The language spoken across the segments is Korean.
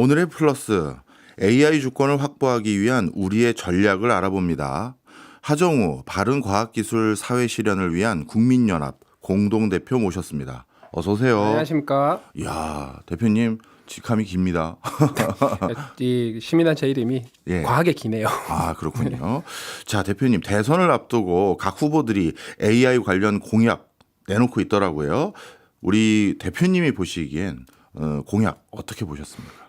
오늘의 플러스, AI 주권을 확보하기 위한 우리의 전략을 알아봅니다. 하정우 바른과학기술 사회실현을 위한 국민연합 공동대표 모셨습니다. 어서 오세요. 안녕하십니까. 이야, 대표님 직함이 깁니다. 이 시민단체 이름이 예. 과하게 기네요. 아, 그렇군요. 자, 대표님 대선을 앞두고 각 후보들이 AI 관련 공약 내놓고 있더라고요. 우리 대표님이 보시기엔 공약 어떻게 보셨습니까?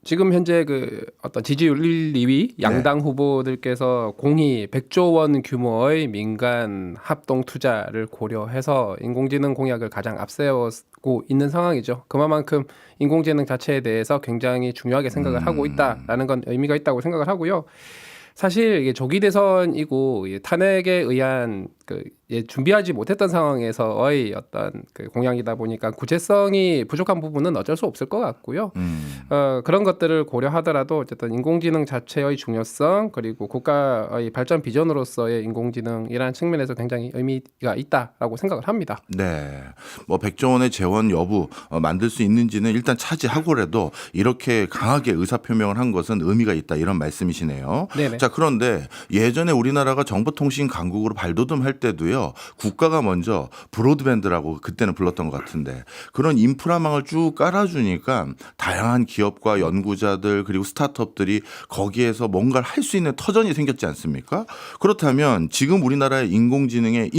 지금 현재 그 어떤 지지율 1, 2위 양당 후보들께서 공히 100조 원 규모의 민간 합동 투자를 고려해서 인공지능 공약을 가장 앞세우고 있는 상황이죠. 그만큼 인공지능 자체에 대해서 굉장히 중요하게 생각을 하고 있다라는 건 의미가 있다고 생각을 하고요. 사실 이게 조기 대선이고 탄핵에 의한 준비하지 못했던 상황에서의 어떤 그 공약이다 보니까 구체성이 부족한 부분은 어쩔 수 없을 것 같고요. 그런 것들을 고려하더라도 어쨌든 인공지능 자체의 중요성 그리고 국가의 발전 비전으로서의 인공지능이라는 측면에서 굉장히 의미가 있다라고 생각을 합니다. 네, 뭐 100조 원의 재원 여부 만들 수 있는지는 일단 차지하고라도 이렇게 강하게 의사표명을 한 것은 의미가 있다 이런 말씀이시네요. 네네. 자, 그런데 예전에 우리나라가 정보통신 강국으로 발돋움할 때도요. 국가가 먼저 브로드밴드라고 그때는 불렀던 것 같은데 그런 인프라망을 쭉 깔아주니까 다양한 기업과 연구자들 그리고 스타트업들이 거기에서 뭔가를 할 수 있는 터전이 생겼지 않습니까? 그렇다면 지금 우리나라의 인공지능의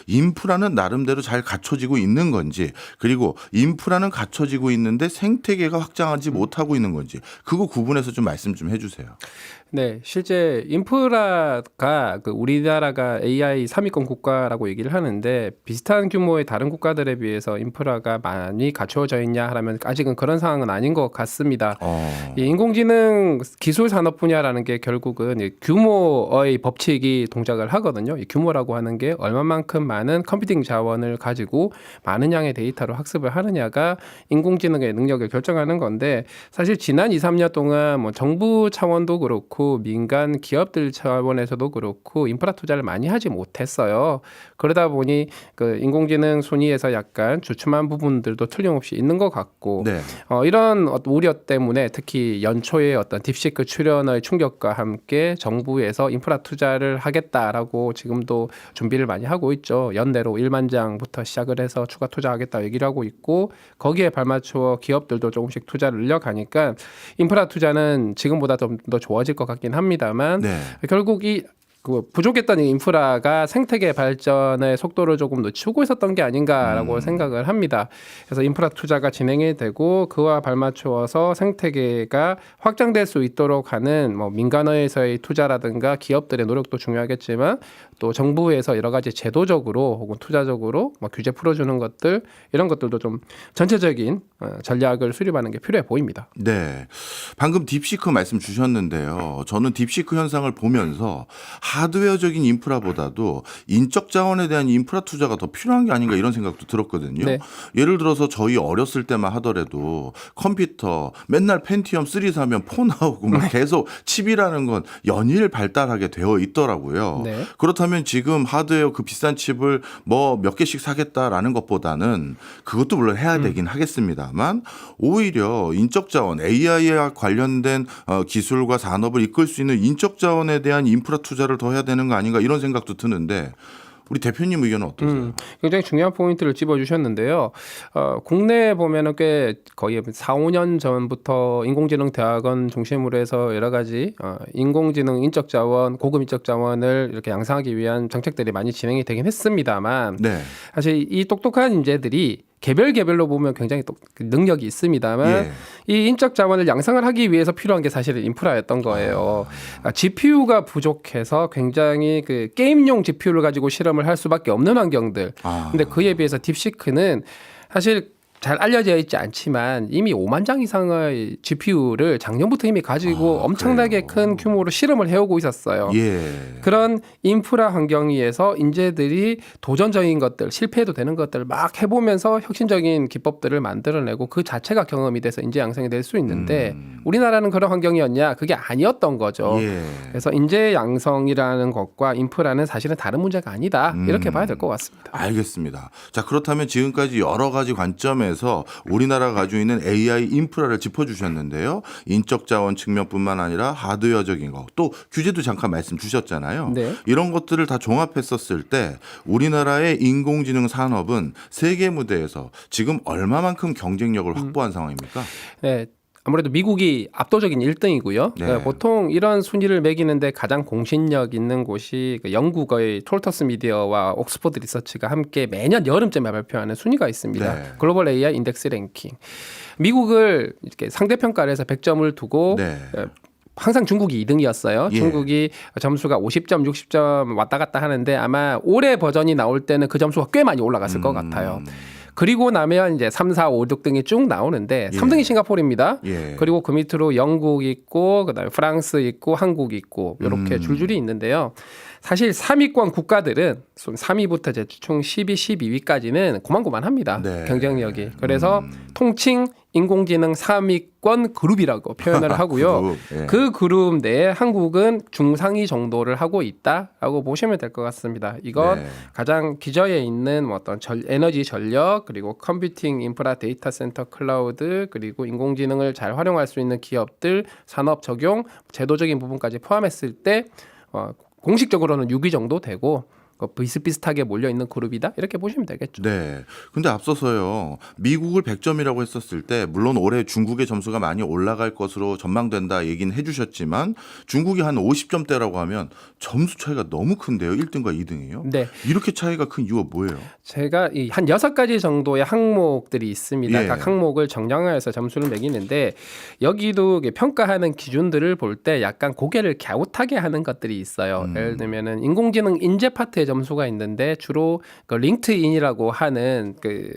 인프라는 나름대로 잘 갖춰지고 있는 건지 그리고 인프라는 갖춰지고 있는데 생태계가 확장하지 못하고 있는 건지 그거 구분해서 좀 말씀 좀 해주세요. 네, 실제 인프라가 우리나라가 AI 3위권 국가라고 얘기를 하는데 비슷한 규모의 다른 국가들에 비해서 인프라가 많이 갖추어져 있냐 하면 아직은 그런 상황은 아닌 것 같습니다. 이 인공지능 기술 산업 분야라는 게 결국은 이 규모의 법칙이 동작을 하거든요. 이 규모라고 하는 게 얼마만큼 많은 컴퓨팅 자원을 가지고 많은 양의 데이터를 학습을 하느냐가 인공지능의 능력을 결정하는 건데 사실 지난 2, 3년 동안 뭐 정부 차원도 그렇고 민간 기업들 차원에서도 그렇고 인프라 투자를 많이 하지 못했어요. 그러다 보니 그 인공지능 순위에서 약간 주춤한 부분들도 틀림없이 있는 것 같고 네. 이런 우려 때문에 특히 연초에 어떤 딥시크 출현의 충격과 함께 정부에서 인프라 투자를 하겠다라고 지금도 준비를 많이 하고 있죠. 연내로 1만 장부터 시작을 해서 추가 투자하겠다 얘기를 하고 있고 거기에 발맞추어 기업들도 조금씩 투자를 늘려가니까 인프라 투자는 지금보다 좀 더 좋아질 것 같긴 합니다만 결국 이 부족했던 이 인프라가 생태계 발전의 속도를 조금 늦추고 있었던 게 아닌가라고 생각을 합니다. 그래서 인프라 투자가 진행이 되고 그와 발맞추어서 생태계가 확장될 수 있도록 하는 뭐 민간에서의 투자라든가 기업들의 노력도 중요하겠지만 또 정부에서 여러 가지 제도적으로 혹은 투자적으로 뭐 규제 풀어주는 것들 이런 것들도 좀 전체적인 전략을 수립하는 게 필요해 보입니다. 네, 방금 딥시크 말씀 주셨는데요. 저는 딥시크 현상을 보면서 하드웨어적인 인프라보다도 인적 자원에 대한 인프라 투자가 더 필요한 게 아닌가 이런 생각도 들었거든요. 네. 예를 들어서 저희 어렸을 때만 하더라도 컴퓨터 맨날 펜티엄 3 사면 폰 나오고 막 계속 칩이라는 건 연일 발달하게 되어 있더라고요. 네. 그렇다면 지금 하드웨어 그 비싼 칩을 뭐 몇 개씩 사겠다라는 것보다는 그것도 물론 해야 되긴 하겠습니다만 오히려 인적 자원 AI와 관련된 기술과 산업을 이끌 수 있는 인적 자원에 대한 인프라 투자를 더 해야 되는 거 아닌가 이런 생각도 드는데 우리 대표님 의견은 어떠세요? 굉장히 중요한 포인트를 찝어주셨는데요. 국내에 보면은 꽤 거의 4, 5년 전부터 인공지능 대학원 중심으로 해서 여러 가지 인공지능 인적 자원, 고급 인적 자원을 이렇게 양성하기 위한 정책들이 많이 진행이 되긴 했습니다만 사실 이 똑똑한 인재들이 개별로 보면 굉장히 능력이 있습니다만 이 인적 자원을 양성을 하기 위해서 필요한 게 사실은 인프라였던 거예요. GPU가 부족해서 굉장히 그 게임용 GPU를 가지고 실험을 할 수밖에 없는 환경들. 근데 그에 비해서 딥시크는 사실 잘 알려져 있지 않지만 이미 5만 장 이상의 GPU를 작년부터 이미 가지고 엄청나게 큰 규모로 실험을 해오고 있었어요. 그런 인프라 환경에서 인재들이 도전적인 것들, 실패해도 되는 것들을 막 해보면서 혁신적인 기법들을 만들어내고 그 자체가 경험이 돼서 인재 양성이 될 수 있는데 우리나라는 그런 환경이었냐? 그게 아니었던 거죠. 그래서 인재 양성이라는 것과 인프라는 사실은 다른 문제가 아니다. 이렇게 봐야 될 것 같습니다. 알겠습니다. 자, 그렇다면 지금까지 여러 가지 관점에 관점에서 우리나라가 가지고 있는 AI 인프라를 짚어주셨는데요. 인적 자원 측면뿐만 아니라 하드웨어적인 거, 또 규제도 잠깐 말씀 주셨잖아요. 네. 이런 것들을 다 종합했었을 때 우리나라의 인공지능 산업은 세계 무대에서 지금 얼마만큼 경쟁력을 확보한 상황입니까? 네. 아무래도 미국이 압도적인 1등이고요. 네. 보통 이런 순위를 매기는데 가장 공신력 있는 곳이 영국의 톨터스 미디어와 옥스퍼드 리서치가 함께 매년 여름쯤에 발표하는 순위가 있습니다. 네. 글로벌 AI 인덱스 랭킹. 미국을 이렇게 상대평가를 해서 100점을 두고 네. 항상 중국이 2등이었어요. 예. 중국이 점수가 50점, 60점 왔다 갔다 하는데 아마 올해 버전이 나올 때는 그 점수가 꽤 많이 올라갔을 것 같아요. 그리고 나면 이제 3, 4, 5, 6등이 쭉 나오는데 예. 3등이 싱가포르입니다. 예. 그리고 그 밑으로 영국 있고 그다음에 프랑스 있고 한국 있고 이렇게 줄줄이 있는데요. 사실 3위권 국가들은 3위부터 이제 총 10위, 12위까지는 고만고만합니다. 네. 경쟁력이. 그래서 통칭 인공지능 3위권 그룹이라고 표현을 하고요. 그룹, 예. 그 그룹 내에 한국은 중상위 정도를 하고 있다라고 보시면 될 것 같습니다. 이건 네. 가장 기저에 있는 뭐 어떤 에너지 전력 그리고 컴퓨팅 인프라 데이터 센터 클라우드 그리고 인공지능을 잘 활용할 수 있는 기업들 산업 적용 제도적인 부분까지 포함했을 때 공식적으로는 6위 정도 되고 비슷비슷하게 몰려 있는 그룹이다 이렇게 보시면 되겠죠. 네. 근데 앞서서요. 미국을 100점이라고 했었을 때 물론 올해 중국의 점수가 많이 올라갈 것으로 전망된다 얘기는 해주셨지만 중국이 한 50점대라고 하면 점수 차이가 너무 큰데요. 1등과 2등이요. 네. 이렇게 차이가 큰 이유가 뭐예요? 제가 한 6가지 정도의 항목들이 있습니다. 예. 각 항목을 정량화해서 점수를 매기는데 여기도 평가하는 기준들을 볼 때 약간 고개를 갸웃하게 하는 것들이 있어요. 예를 들면은 인공지능 인재 파트의 점수가 있는데 주로 그 링크드인이라고 하는 그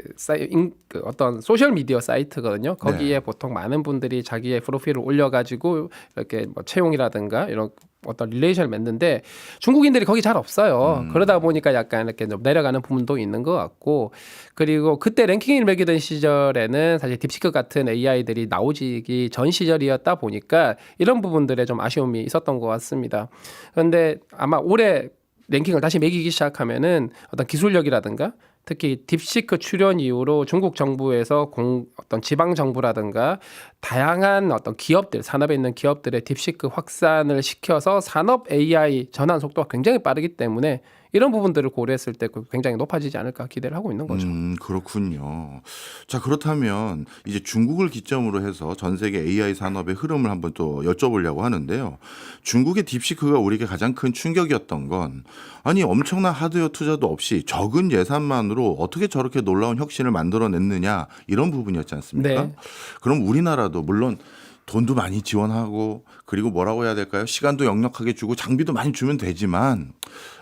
어떤 소셜 미디어 사이트거든요. 거기에 네. 보통 많은 분들이 자기의 프로필을 올려가지고 이렇게 뭐 채용이라든가 이런 어떤 릴레이션을 맺는데 중국인들이 거기 잘 없어요. 그러다 보니까 약간 이렇게 좀 내려가는 부분도 있는 것 같고 그리고 그때 랭킹을 매기던 시절에는 사실 딥시크 같은 AI들이 나오기 전 시절이었다 보니까 이런 부분들에 좀 아쉬움이 있었던 것 같습니다. 그런데 아마 올해 랭킹을 다시 매기기 시작하면은 어떤 기술력이라든가 특히 딥시크 출현 이후로 중국 정부에서 어떤 지방 정부라든가 다양한 어떤 기업들 산업에 있는 기업들의 딥시크 확산을 시켜서 산업 AI 전환 속도가 굉장히 빠르기 때문에 이런 부분들을 고려했을 때 굉장히 높아지지 않을까 기대를 하고 있는 거죠. 그렇군요. 자, 그렇다면 이제 중국을 기점으로 해서 전 세계 AI 산업의 흐름을 한번 또 여쭤보려고 하는데요. 중국의 딥시크가 우리에게 가장 큰 충격이었던 건 아니 엄청난 하드웨어 투자도 없이 적은 예산만으로 어떻게 저렇게 놀라운 혁신을 만들어냈느냐 이런 부분이었지 않습니까? 네. 그럼 우리나라도 물론 돈도 많이 지원하고 그리고 뭐라고 해야 될까요? 시간도 넉넉하게 주고 장비도 많이 주면 되지만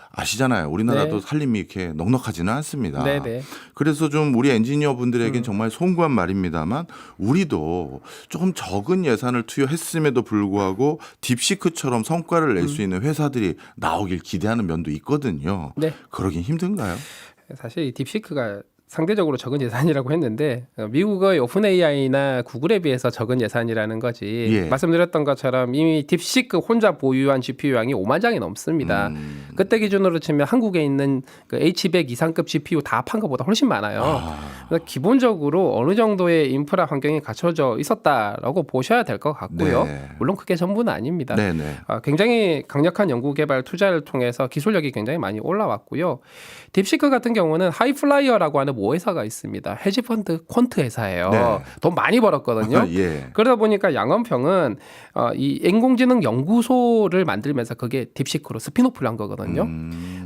아시잖아요. 우리나라도 네. 살림이 이렇게 넉넉하지는 않습니다. 네네. 그래서 좀 우리 엔지니어 분들에겐 정말 송구한 말입니다만 우리도 조금 적은 예산을 투여했음에도 불구하고 딥시크처럼 성과를 낼 수 있는 회사들이 나오길 기대하는 면도 있거든요. 네. 그러긴 힘든가요? 사실 이 딥시크가 상대적으로 적은 예산이라고 했는데 미국의 오픈 AI나 구글에 비해서 적은 예산이라는 거지. 예. 말씀드렸던 것처럼 이미 딥시크 혼자 보유한 GPU량이 5만 장이 넘습니다. 그때 기준으로 치면 한국에 있는 그 H100 이상급 GPU 다 합한 것보다 훨씬 많아요. 그래서 기본적으로 어느 정도의 인프라 환경이 갖춰져 있었다라고 보셔야 될 것 같고요. 네. 물론 그게 전부는 아닙니다. 네네. 굉장히 강력한 연구개발 투자를 통해서 기술력이 굉장히 많이 올라왔고요. 딥시크 같은 경우는 하이플라이어라고 하는 모회사가 있습니다. 헤지펀드 퀀트 회사예요. 네. 돈 많이 벌었거든요. 예. 그러다 보니까 양언평은 이 인공지능 연구소를 만들면서 그게 딥시크로 스피노프를 한 거거든요.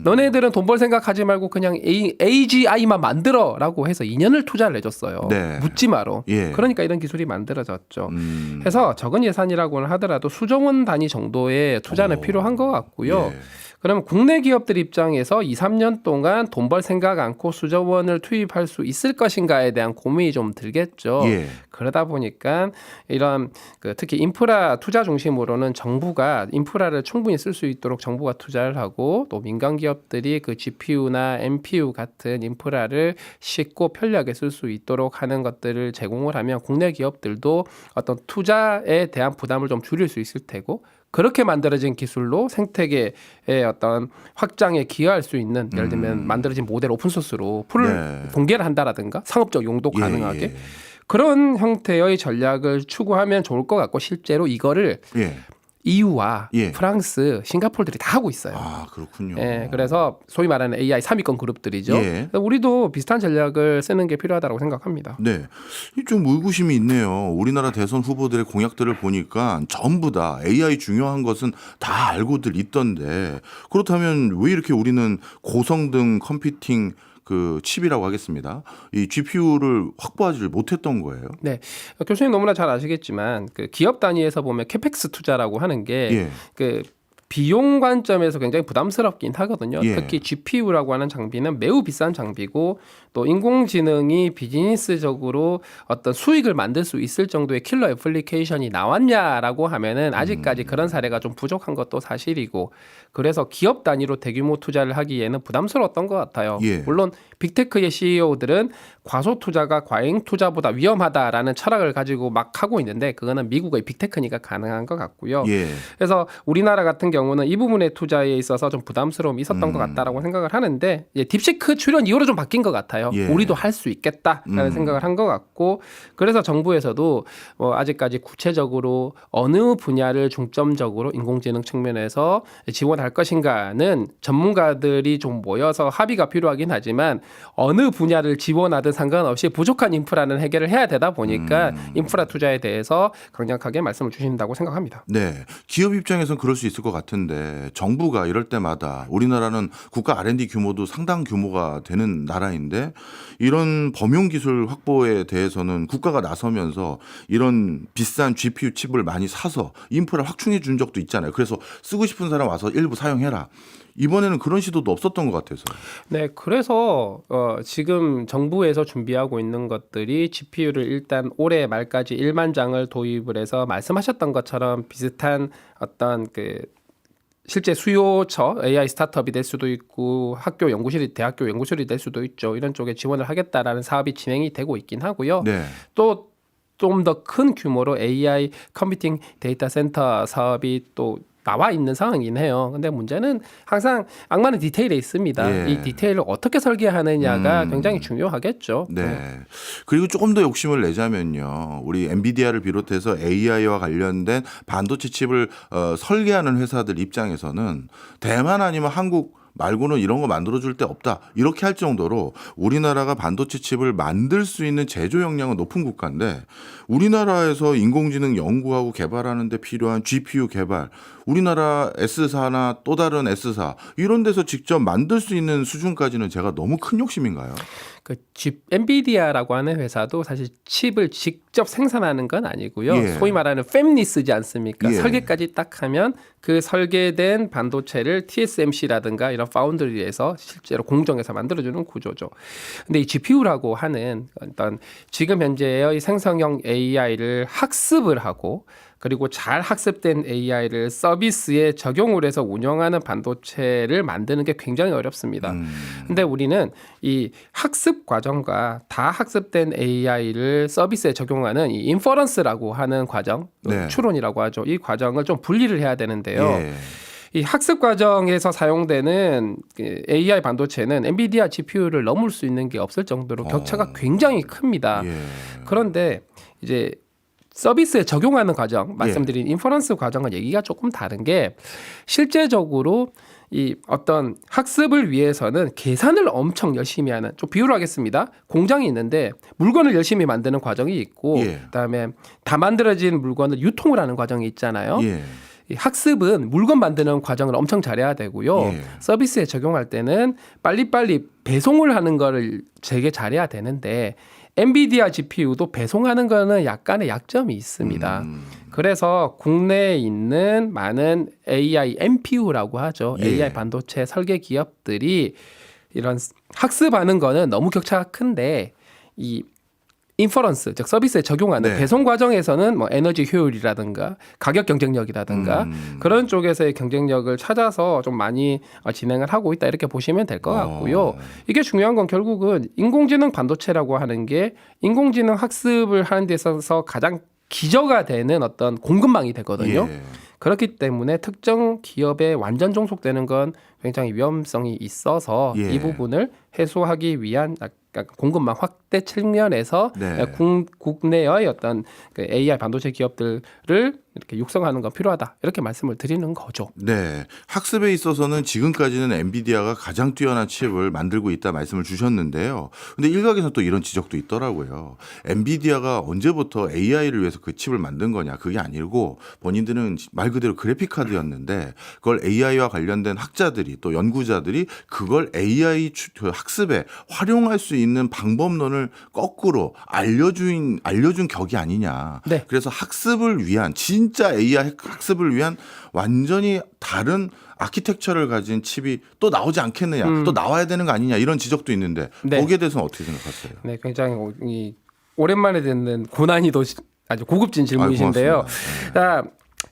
너네들은 돈 벌 생각하지 말고 그냥 AGI만 만들어라고 해서 2년을 투자를 해줬어요. 네. 묻지마로. 예. 그러니까 이런 기술이 만들어졌죠. 해서 적은 예산이라고는 하더라도 수정원 단위 정도의 투자는 필요한 것 같고요. 예. 그러면 국내 기업들 입장에서 2, 3년 동안 돈 벌 생각 않고 수조 원을 투입할 수 있을 것인가에 대한 고민이 좀 들겠죠. 예. 그러다 보니까 이런 특히 인프라 투자 중심으로는 정부가 인프라를 충분히 쓸 수 있도록 정부가 투자를 하고 또 민간 기업들이 그 GPU나 NPU 같은 인프라를 쉽고 편리하게 쓸 수 있도록 하는 것들을 제공을 하면 국내 기업들도 어떤 투자에 대한 부담을 좀 줄일 수 있을 테고 그렇게 만들어진 기술로 생태계의 어떤 확장에 기여할 수 있는 예를 들면 만들어진 모델 오픈소스로 풀을 공개를 한다라든가 상업적 용도 가능하게 예. 그런 형태의 전략을 추구하면 좋을 것 같고 실제로 이거를 예. EU와 예. 프랑스, 싱가포르들이 다 하고 있어요. 아, 그렇군요. 예, 그래서 소위 말하는 AI 3위권 그룹들이죠. 예. 우리도 비슷한 전략을 쓰는 게 필요하다고 생각합니다. 네. 좀 의구심이 있네요. 우리나라 대선 후보들의 공약들을 보니까 전부 다 AI 중요한 것은 다 알고들 있던데 그렇다면 왜 이렇게 우리는 고성능 컴퓨팅 그 칩이라고 하겠습니다. 이 GPU를 확보하지 못했던 거예요. 네, 교수님 너무나 잘 아시겠지만 그 기업 단위에서 보면 캐펙스 투자라고 하는 게 그 비용 관점에서 굉장히 부담스럽긴 하거든요. 예. 특히 GPU라고 하는 장비는 매우 비싼 장비고 또 인공지능이 비즈니스적으로 어떤 수익을 만들 수 있을 정도의 킬러 애플리케이션이 나왔냐라고 하면은 아직까지 그런 사례가 좀 부족한 것도 사실이고 그래서 기업 단위로 대규모 투자를 하기에는 부담스러웠던 것 같아요. 예. 물론 빅테크의 CEO들은 과소 투자가 과잉 투자보다 위험하다라는 철학을 가지고 막 하고 있는데 그거는 미국의 빅테크니까 가능한 것 같고요. 예. 그래서 우리나라 같은 경우는 이 부분의 투자에 있어서 좀 부담스러움이 있었던 것 같다라고 생각을 하는데 딥시크 출현 이후로 좀 바뀐 것 같아요. 예. 우리도 할 수 있겠다라는 생각을 한 것 같고 그래서 정부에서도 아직까지 구체적으로 어느 분야를 중점적으로 인공지능 측면에서 지원할 것인가는 전문가들이 좀 모여서 합의가 필요하긴 하지만 어느 분야를 지원하든 상관없이 부족한 인프라는 해결을 해야 되다 보니까 인프라 투자에 대해서 강력하게 말씀을 주신다고 생각합니다. 네. 기업 입장에서는 그럴 수 있을 것 같은데 정부가 이럴 때마다 우리나라는 국가 R&D 규모도 상당 규모가 되는 나라인데 이런 범용 기술 확보에 대해서는 국가가 나서면서 이런 비싼 GPU 칩을 많이 사서 인프라를 확충해 준 적도 있잖아요. 그래서 쓰고 싶은 사람 와서 일부 사용해라. 이번에는 그런 시도도 없었던 것 같아서. 네, 그래서 지금 정부에서 준비하고 있는 것들이 GPU를 일단 올해 말까지 1만 장을 도입을 해서 말씀하셨던 것처럼 비슷한 어떤 그 실제 수요처 AI 스타트업이 될 수도 있고 학교 연구실이 대학교 연구실이 될 수도 있죠. 이런 쪽에 지원을 하겠다라는 사업이 진행이 되고 있긴 하고요. 네. 또 좀 더 큰 규모로 AI 컴퓨팅 데이터 센터 사업이 또 나와 있는 상황이긴 해요. 근데 문제는 항상 악마는 디테일에 있습니다. 예. 이 디테일을 어떻게 설계하느냐가 굉장히 중요하겠죠. 네. 그리고 조금 더 욕심을 내자면요. 우리 엔비디아를 비롯해서 AI와 관련된 반도체 칩을 설계하는 회사들 입장에서는 대만 아니면 한국 말고는 이런 거 만들어줄 데 없다. 이렇게 할 정도로 우리나라가 반도체 칩을 만들 수 있는 제조 역량은 높은 국가인데 우리나라에서 인공지능 연구하고 개발하는 데 필요한 GPU 개발 우리나라 S사나 또 다른 S사 이런 데서 직접 만들 수 있는 수준까지는 제가 너무 큰 욕심인가요? 그 엔비디아라고 하는 회사도 사실 칩을 직접 생산하는 건 아니고요. 예. 소위 말하는 팹리스지 않습니까? 예. 설계까지 딱 하면 그 설계된 반도체를 TSMC라든가 이런 파운드리에서 실제로 공정에서 만들어주는 구조죠. 근데 이 GPU라고 하는 어떤 지금 현재의 생성형 AI를 학습을 하고 그리고 잘 학습된 AI를 서비스에 적용을 해서 운영하는 반도체를 만드는 게 굉장히 어렵습니다. 근데 우리는 이 학습 과정과 다 학습된 AI를 서비스에 적용하는 이 인퍼런스라고 하는 과정, 네. 추론이라고 하죠. 이 과정을 좀 분리를 해야 되는데요. 예. 이 학습 과정에서 사용되는 AI 반도체는 엔비디아 GPU를 넘을 수 있는 게 없을 정도로 격차가 굉장히 큽니다. 예. 그런데 이제 서비스에 적용하는 과정, 말씀드린 인퍼런스 과정과 얘기가 조금 다른 게 실제적으로 이 어떤 학습을 위해서는 계산을 엄청 열심히 하는 좀 비유를 하겠습니다. 공장이 있는데 물건을 열심히 만드는 과정이 있고 그다음에 다 만들어진 물건을 유통을 하는 과정이 있잖아요. 예. 이 학습은 물건 만드는 과정을 엄청 잘해야 되고요. 서비스에 적용할 때는 빨리빨리 배송을 하는 거를 되게 잘해야 되는데 엔비디아 GPU도 배송하는 거는 약간의 약점이 있습니다. 그래서 국내에 있는 많은 AI NPU라고 하죠. 예. AI 반도체 설계 기업들이 이런 학습하는 거는 너무 격차가 큰데 이 인퍼런스 즉 서비스에 적용하는 네. 배송 과정에서는 뭐 에너지 효율이라든가 가격 경쟁력이라든가 그런 쪽에서의 경쟁력을 찾아서 좀 많이 진행을 하고 있다 이렇게 보시면 될 것 같고요. 이게 중요한 건 결국은 인공지능 반도체라고 하는 게 인공지능 학습을 하는 데 있어서 가장 기저가 되는 어떤 공급망이 되거든요. 예. 그렇기 때문에 특정 기업에 완전 종속되는 건 굉장히 위험성이 있어서 예. 이 부분을 해소하기 위한 약간 공급망 확대 측면에서 네. 국내의 어떤 그 AI 반도체 기업들을 이렇게 육성하는 건 필요하다 이렇게 말씀을 드리는 거죠. 네. 학습에 있어서는 지금까지는 엔비디아가 가장 뛰어난 칩을 만들고 있다 말씀을 주셨는데요. 근데 일각에서 또 이런 지적도 있더라고요. 엔비디아가 언제부터 AI를 위해서 그 칩을 만든 거냐. 그게 아니고 본인들은 말 그대로 그래픽 카드였는데 그걸 AI와 관련된 학자들이 또 연구자들이 그걸 AI 학습에 활용할 수 있는 방법론을 거꾸로 알려준 격이 아니냐. 네. 그래서 학습을 위한 진짜 AI 학습을 위한 완전히 다른 아키텍처를 가진 칩이 또 나오지 않겠느냐, 또 나와야 되는 거 아니냐 이런 지적도 있는데 네. 거기에 대해서는 어떻게 생각하세요? 네, 굉장히 오랜만에 듣는 고난이도 아주 고급진 질문이신데요. 고맙습니다. 자,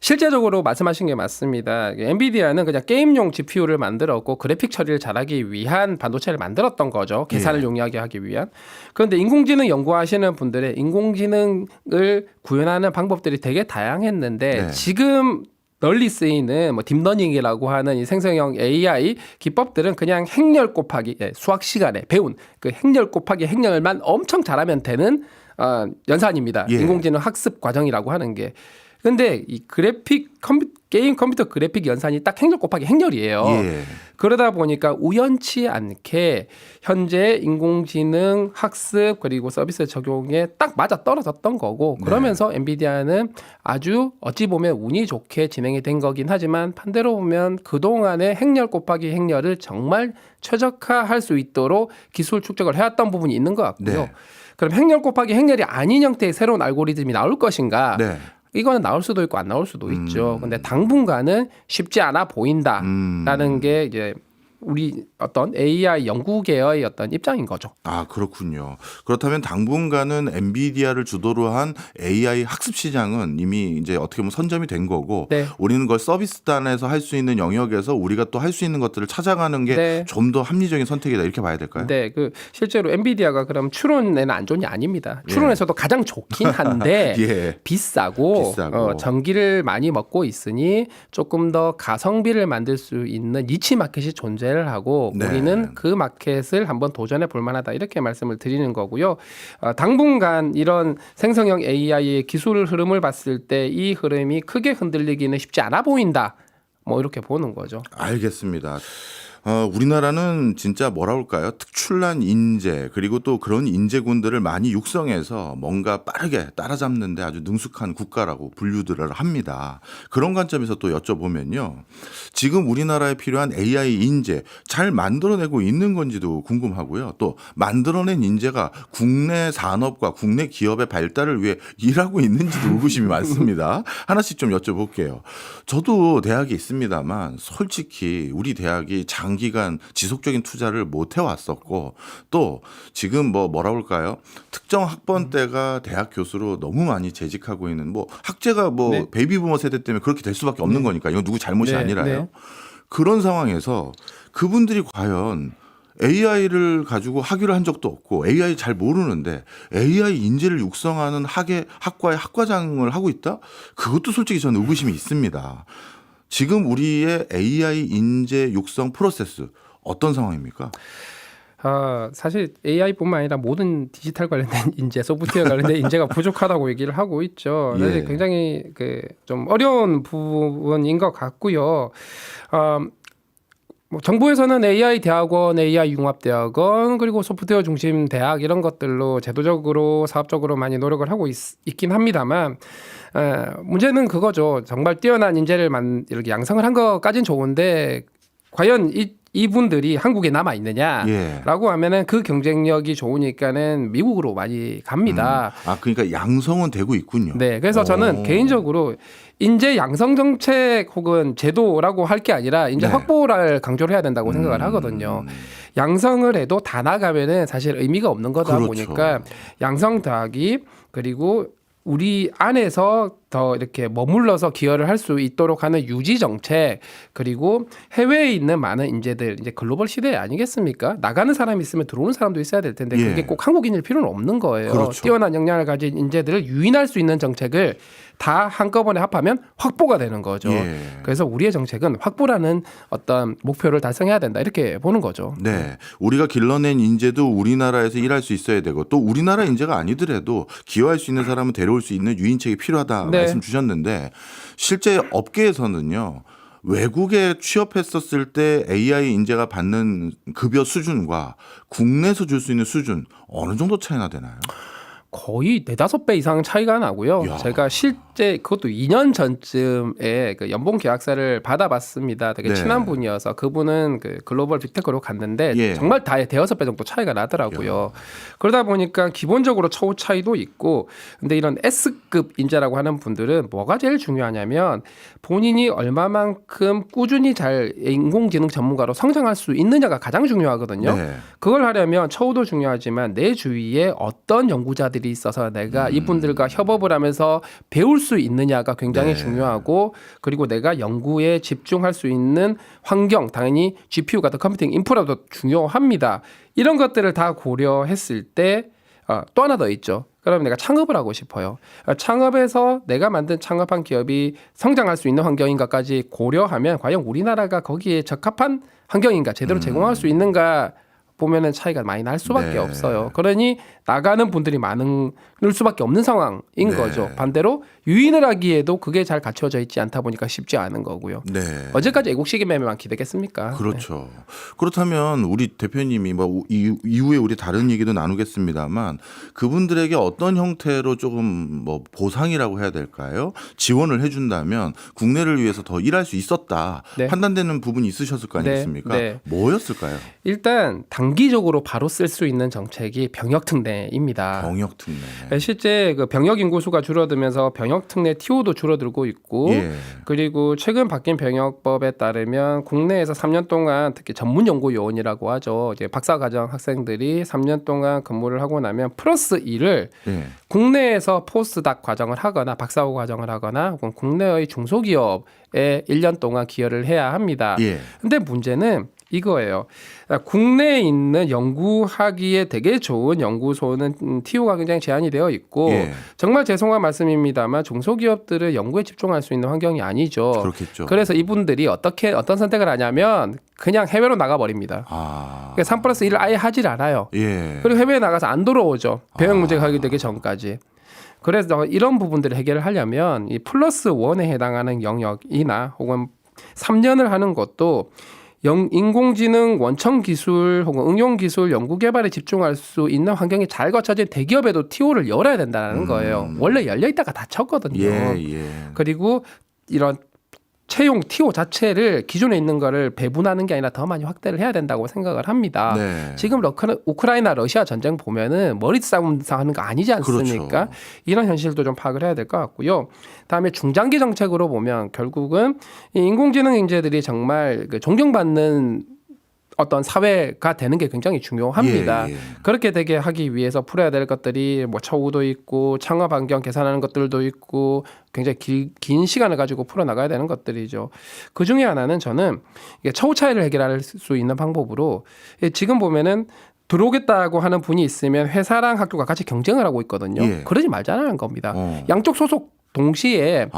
실제적으로 말씀하신 게 맞습니다. 엔비디아는 그냥 게임용 GPU를 만들었고 그래픽 처리를 잘하기 위한 반도체를 만들었던 거죠. 계산을 예. 용이하게 하기 위한. 그런데 인공지능 연구하시는 분들의 인공지능을 구현하는 방법들이 되게 다양했는데 네. 지금 널리 쓰이는 뭐 딥러닝이라고 하는 이 생성형 AI 기법들은 그냥 행렬 곱하기 수학 시간에 배운 그 행렬 곱하기 행렬만 엄청 잘하면 되는 연산입니다. 예. 인공지능 학습 과정이라고 하는 게. 근데 이 게임 컴퓨터 그래픽 연산이 딱 행렬 곱하기 행렬이에요. 예. 그러다 보니까 우연치 않게 현재 인공지능 학습 그리고 서비스 적용에 딱 맞아 떨어졌던 거고 그러면서 엔비디아는 아주 어찌 보면 운이 좋게 진행이 된 거긴 하지만 반대로 보면 그동안의 행렬 곱하기 행렬을 정말 최적화할 수 있도록 기술 축적을 해왔던 부분이 있는 것 같고요. 네. 그럼 행렬 곱하기 행렬이 아닌 형태의 새로운 알고리즘이 나올 것인가? 네. 이거는 나올 수도 있고 안 나올 수도 있죠. 근데 당분간은 쉽지 않아 보인다라는 게 이제 우리 어떤 AI 연구계의 어떤 입장인 거죠. 아, 그렇군요. 그렇다면 당분간은 엔비디아를 주도로 한 AI 학습 시장은 이미 이제 어떻게 보면 선점이 된 거고 네. 우리는 그걸 서비스단에서 할 수 있는 영역에서 우리가 또 할 수 있는 것들을 찾아가는 게 네. 좀 더 합리적인 선택이다 이렇게 봐야 될까요? 네, 그 실제로 엔비디아가 그럼 추론에는 안 좋은 게 아닙니다. 추론에서도 가장 좋긴 한데 예. 비싸고 비싸고. 전기를 많이 먹고 있으니 조금 더 가성비를 만들 수 있는 니치 마켓이 존재를 하고 네. 우리는 그 마켓을 한번 도전해 볼 만하다 이렇게 말씀을 드리는 거고요. 당분간 이런 생성형 AI의 기술 흐름을 봤을 때 이 흐름이 크게 흔들리기는 쉽지 않아 보인다. 뭐 이렇게 보는 거죠. 알겠습니다. 우리나라는 진짜 뭐라 할까요? 특출난 인재 그리고 또 그런 인재군들을 많이 육성해서 뭔가 빠르게 따라잡는데 아주 능숙한 국가라고 분류들을 합니다. 그런 관점에서 또 여쭤보면요. 지금 우리나라에 필요한 AI 인재 잘 만들어내고 있는 건지도 궁금하고요. 또 만들어낸 인재가 국내 산업과 국내 기업의 발달을 위해 일하고 있는지도 의구심이 많습니다. 하나씩 좀 여쭤볼게요. 저도 대학에 있습니다만 솔직히 우리 대학이 장기간 지속적인 투자를 못 해왔었고 또 지금 뭐라 할까요? 특정 학번대가 대학 교수로 너무 많이 재직하고 있는 뭐 학제가 뭐 네. 베이비부머 세대 때문에 그렇게 될 수밖에 없는 거니까 이건 누구 잘못이 네, 아니라요. 네. 그런 상황에서 그분들이 과연 AI를 가지고 학위를 한 적도 없고 AI 잘 모르는데 AI 인재를 육성하는 학과의 학과장을 하고 있다? 그것도 솔직히 저는 의구심이 있습니다. 지금 우리의 AI 인재 육성 프로세스 어떤 상황입니까? 사실 AI뿐만 아니라 모든 디지털 관련된 인재, 소프트웨어 관련된 인재가 부족하다고 얘기를 하고 있죠. 예. 사실 굉장히 좀 어려운 부분인 것 같고요. 뭐 정부에서는 AI 대학원, AI 융합대학원 그리고 소프트웨어 중심 대학 이런 것들로 제도적으로 사업적으로 많이 노력을 하고 있긴 합니다만 문제는 그거죠. 정말 뛰어난 인재를 이렇게 양성을 한 것까진 좋은데 과연 이분들이 한국에 남아 있느냐라고 예. 하면은 그 경쟁력이 좋으니까는 미국으로 많이 갑니다. 그러니까 양성은 되고 있군요. 네, 그래서 저는 개인적으로 인재 양성 정책 혹은 제도라고 할 게 아니라 인재 네. 확보를 강조를 해야 된다고 생각을 하거든요. 양성을 해도 다 나가면은 사실 의미가 없는 거다 그렇죠. 보니까 양성 더하기 그리고 우리 안에서 더 이렇게 머물러서 기여를 할 수 있도록 하는 유지 정책 그리고 해외에 있는 많은 인재들 이제 글로벌 시대 아니겠습니까? 나가는 사람이 있으면 들어오는 사람도 있어야 될 텐데 예. 그게 꼭 한국인일 필요는 없는 거예요. 그렇죠. 뛰어난 역량을 가진 인재들을 유인할 수 있는 정책을 다 한꺼번에 합하면 확보가 되는 거죠. 예. 그래서 우리의 정책은 확보라는 어떤 목표를 달성해야 된다 이렇게 보는 거죠. 네, 우리가 길러낸 인재도 우리나라에서 일할 수 있어야 되고 또 우리나라 인재가 아니더라도 기여할 수 있는 사람은 데려올 수 있는 유인책이 필요하다 네. 말씀 주셨는데 실제 업계에서는요. 외국에 취업했었을 때 AI 인재가 받는 급여 수준과 국내에서 줄 수 있는 수준 어느 정도 차이나 되나요? 거의 4-5배 이상 차이가 나고요. 야. 제가 실제 그것도 2년 전쯤에 그 연봉 계약서를 받아봤습니다. 되게 네. 친한 분이어서 그분은 그 글로벌 빅테크로 갔는데 예. 정말 다 5-6배 정도 차이가 나더라고요. 그러다 보니까 기본적으로 처우 차이도 있고 근데 이런 S급 인재라고 하는 분들은 뭐가 제일 중요하냐면 본인이 얼마만큼 꾸준히 잘 인공지능 전문가로 성장할 수 있느냐가 가장 중요하거든요. 네. 그걸 하려면 처우도 중요하지만 내 주위에 어떤 연구자들이 있어서 내가 이분들과 협업을 하면서 배울 수 있느냐가 굉장히 네. 중요하고 그리고 내가 연구에 집중할 수 있는 환경 당연히 GPU 같은 컴퓨팅 인프라도 중요합니다. 이런 것들을 다 고려했을 때 또 하나 더 있죠. 그러면 내가 창업을 하고 싶어요. 창업에서 내가 만든 창업한 기업이 성장할 수 있는 환경인가까지 고려하면 과연 우리나라가 거기에 적합한 환경인가 제대로 제공할 수 있는가 보면은 차이가 많이 날 수밖에 네. 없어요. 그러니 나가는 분들이 많을 수밖에 없는 상황인 네. 거죠. 반대로 유인을 하기에도 그게 잘 갖춰져 있지 않다 보니까 쉽지 않은 거고요. 네. 언제까지 애국시계 매매만 기대겠습니까? 그렇죠. 그렇다면 우리 대표님이 뭐 이후에 우리 다른 얘기도 나누겠습니다만 그분들에게 어떤 형태로 조금 뭐 보상이라고 해야 될까요? 지원을 해준다면 국내를 위해서 더 일할 수 있었다 네. 판단되는 부분이 있으셨을 거 아니겠습니까? 네. 뭐였을까요? 일단 단기적으로 바로 쓸 수 있는 정책이 병역특례입니다. 병역특례. 실제 그 병역 인구수가 줄어들면서 병역특례 TO도 줄어들고 있고 예. 그리고 최근 바뀐 병역법에 따르면 국내에서 3년 동안 특히 전문 연구 요원이라고 하죠. 이제 박사과정 학생들이 3년 동안 근무를 하고 나면 플러스 1을 예. 국내에서 포스닥 과정을 하거나 박사후 과정을 하거나 혹은 국내의 중소기업에 1년 동안 기여를 해야 합니다. 예. 근데 문제는 이거예요. 국내에 있는 연구하기에 되게 좋은 연구소는 TO가 굉장히 제한이 되어 있고 예. 정말 죄송한 말씀입니다만 중소기업들은 연구에 집중할 수 있는 환경이 아니죠. 그렇겠죠. 그래서 이분들이 어떤 선택을 하냐면 그냥 해외로 나가버립니다. 아. 그러니까 3+1을 아예 하질 않아요. 예. 그리고 해외에 나가서 안 돌아오죠. 병역 문제가 해결되기 전까지. 그래서 이런 부분들을 해결을 하려면 이 플러스 1에 해당하는 영역이나 혹은 3년을 하는 것도 인공지능 원천 기술 혹은 응용 기술 연구 개발에 집중할 수 있는 환경이 잘 갖춰진 대기업에도 TO를 열어야 된다는 거예요. 원래 열려 있다가 닫혔거든요. 예. 그리고 이런 채용 TO 자체를 기존에 있는 거를 배분하는 게 아니라 더 많이 확대를 해야 된다고 생각을 합니다. 네. 지금 우크라이나 러시아 전쟁 보면은 머리 싸움 하는 거 아니지 않습니까? 그렇죠. 이런 현실도 좀 파악을 해야 될 것 같고요. 다음에 중장기 정책으로 보면 결국은 이 인공지능 인재들이 정말 그 존경받는 어떤 사회가 되는 게 굉장히 중요합니다. 예. 그렇게 되게 하기 위해서 풀어야 될 것들이 뭐 처우도 있고 창업 환경 개선하는 것들도 있고 굉장히 긴 시간을 가지고 풀어나가야 되는 것들이죠. 그 중에 하나는 저는 이게 처우 차이를 해결할 수 있는 방법으로 지금 보면은 들어오겠다고 하는 분이 있으면 회사랑 학교가 같이 경쟁을 하고 있거든요. 예. 그러지 말자는 겁니다. 어. 양쪽 소속 동시에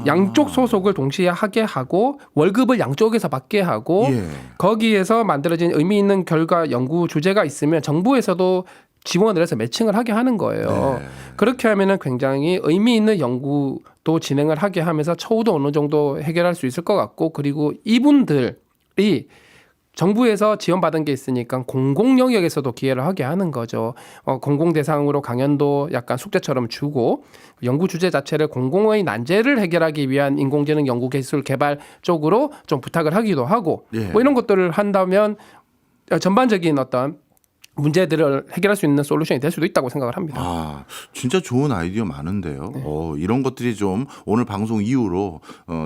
양쪽 소속을 동시에 하게 하고 월급을 양쪽에서 받게 하고 예. 거기에서 만들어진 의미 있는 결과 연구 주제가 있으면 정부에서도 지원을 해서 매칭을 하게 하는 거예요. 네. 그렇게 하면은 굉장히 의미 있는 연구도 진행을 하게 하면서 처우도 어느 정도 해결할 수 있을 것 같고 그리고 이분들이 정부에서 지원받은 게 있으니까 공공 영역에서도 기회를 하게 하는 거죠. 공공 대상으로 강연도 약간 숙제처럼 주고 연구 주제 자체를 공공의 난제를 해결하기 위한 인공지능 연구 기술 개발 쪽으로 좀 부탁을 하기도 하고 예. 뭐 이런 것들을 한다면 전반적인 어떤 문제들을 해결할 수 있는 솔루션이 될 수도 있다고 생각을 합니다. 아, 진짜 좋은 아이디어 많은데요. 네. 이런 것들이 좀 오늘 방송 이후로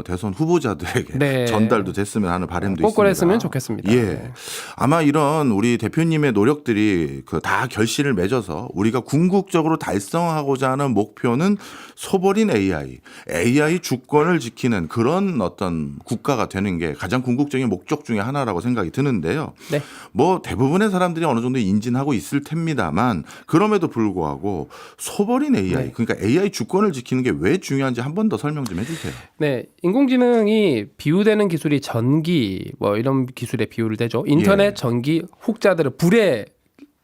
대선 후보자들에게 네. 전달도 됐으면 하는 바람도 꼭 있습니다. 그랬으면 좋겠습니다. 예. 네. 아마 이런 우리 대표님의 노력들이 다 결실을 맺어서 우리가 궁극적으로 달성하고자 하는 목표는 소버린 AI 주권을 지키는 그런 어떤 국가가 되는 게 가장 궁극적인 목적 중에 하나라고 생각이 드는데요. 네. 뭐 대부분의 사람들이 어느 정도 인진하고 있을 텐입니다만 그럼에도 불구하고 소버린 AI, 네. 그러니까 AI 주권을 지키는 게 왜 중요한지 한 번 더 설명 좀 해주세요. 네, 인공지능이 비유되는 기술이 전기 뭐 이런 기술에 비유를 되죠. 인터넷, 예. 전기, 혹자들을 불에